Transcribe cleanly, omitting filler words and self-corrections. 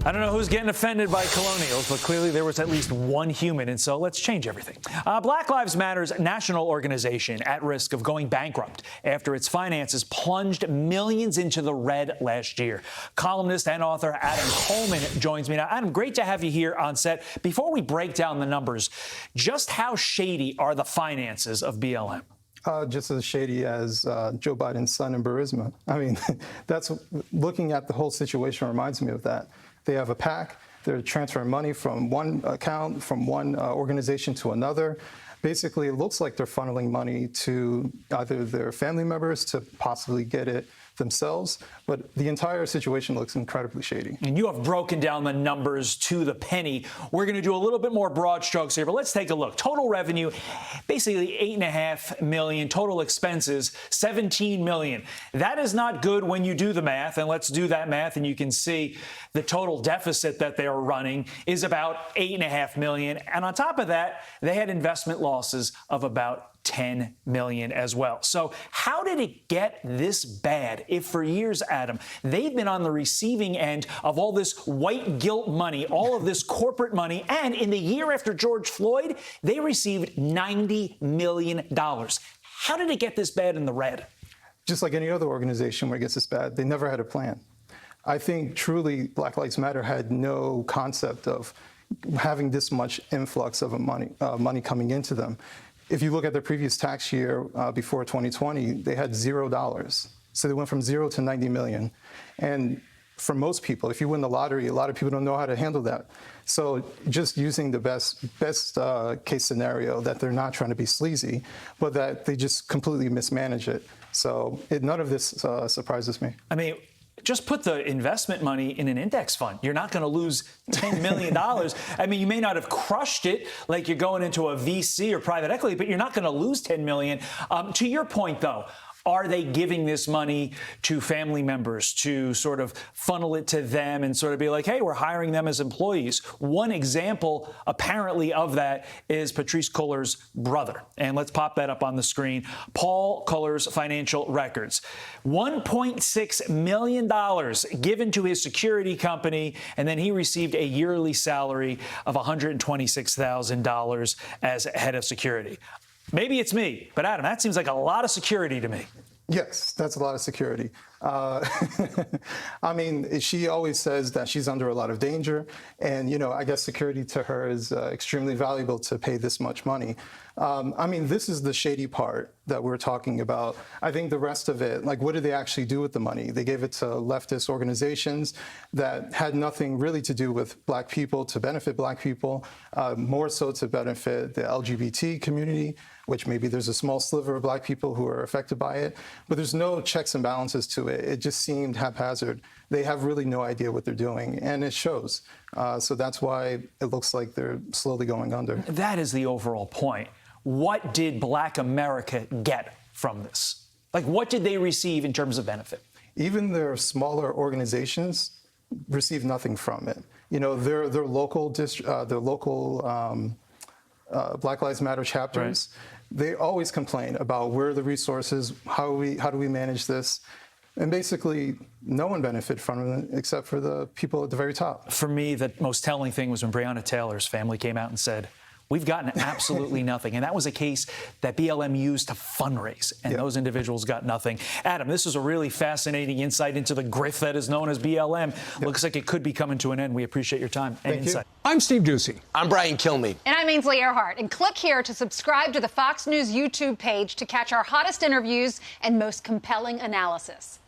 I don't know who's getting offended by colonials, but clearly there was at least one human, and so let's change everything. Black Lives Matter's national organization at risk of going bankrupt after its finances plunged millions into the red last year. Columnist and author Adam Coleman joins me now. Adam, great to have you here on set. Before we break down the numbers, just how shady are the finances of BLM? Just as shady as Joe Biden's son in Burisma. I mean, that's looking at the whole situation reminds me of that. They have a PAC. They're transferring money from one account, from one organization to another. Basically, it looks like they're funneling money to either their family members to possibly get it themselves, but the entire situation looks incredibly shady. And you have broken down the numbers to the penny. We're going to do a little bit more broad strokes here, but let's take a look. Total revenue, basically $8.5 million. Total expenses, $17 million. That is not good when you do the math, and let's do that math, and you can see the total deficit that they're running is about $8.5 million. And on top of that, they had investment losses of about $10 million as well. So how did it get this bad if for years, Adam, they've been on the receiving end of all this white guilt money, all of this corporate money, and in the year after George Floyd, they received $90 million. How did it get this bad in the red? Just like any other organization where it gets this bad, they never had a plan. I think truly Black Lives Matter had no concept of having this much influx of money coming into them. If you look at their previous tax year before 2020, they had $0. So they went from 0 to 90 million. And for most people, if you win the lottery, a lot of people don't know how to handle that. So just using the best case scenario that they're not trying to be sleazy, but that they just completely mismanage it. So none of this surprises me. I mean, just put the investment money in an index fund. You're not going to lose $10 million. I mean, you may not have crushed it like you're going into a VC or private equity, but you're not going to lose $10 million. To your point, though, are they giving this money to family members to sort of funnel it to them and sort of be like, hey, we're hiring them as employees? One example, apparently, of that is Patrisse Cullors' brother. And let's pop that up on the screen. Paul Cullors' financial records. $1.6 million given to his security company, and then he received a yearly salary of $126,000 as head of security. Maybe it's me, but Adam, that seems like a lot of security to me. Yes, that's a lot of security. I mean, she always says that she's under a lot of danger. And, you know, I guess security to her is extremely valuable to pay this much money. I mean, this is the shady part that we're talking about. I think the rest of it, like, what did they actually do with the money? They gave it to leftist organizations that had nothing really to do with Black people, to benefit Black people, more so to benefit the LGBT community, which maybe there's a small sliver of Black people who are affected by it. But there's no checks and balances to it. It just seemed haphazard. They have really no idea what they're doing, and it shows. So that's why it looks like they're slowly going under. That is the overall point. What did Black America get from this? Like, what did they receive in terms of benefit? Even their smaller organizations receive nothing from it. You know, their local Black Lives Matter chapters, right, they always complain about where are the resources, how do we manage this? And basically, no one benefited from it except for the people at the very top. For me, the most telling thing was when Breonna Taylor's family came out and said, we've gotten absolutely nothing. And that was a case that BLM used to fundraise, and those individuals got nothing. Adam, this is a really fascinating insight into the grift that is known as BLM. Looks like it could be coming to an end. We appreciate your time and insight. I'm Steve Doocy. I'm Brian Kilmeade. And I'm Ainsley Earhart. And click here to subscribe to the Fox News YouTube page to catch our hottest interviews and most compelling analysis.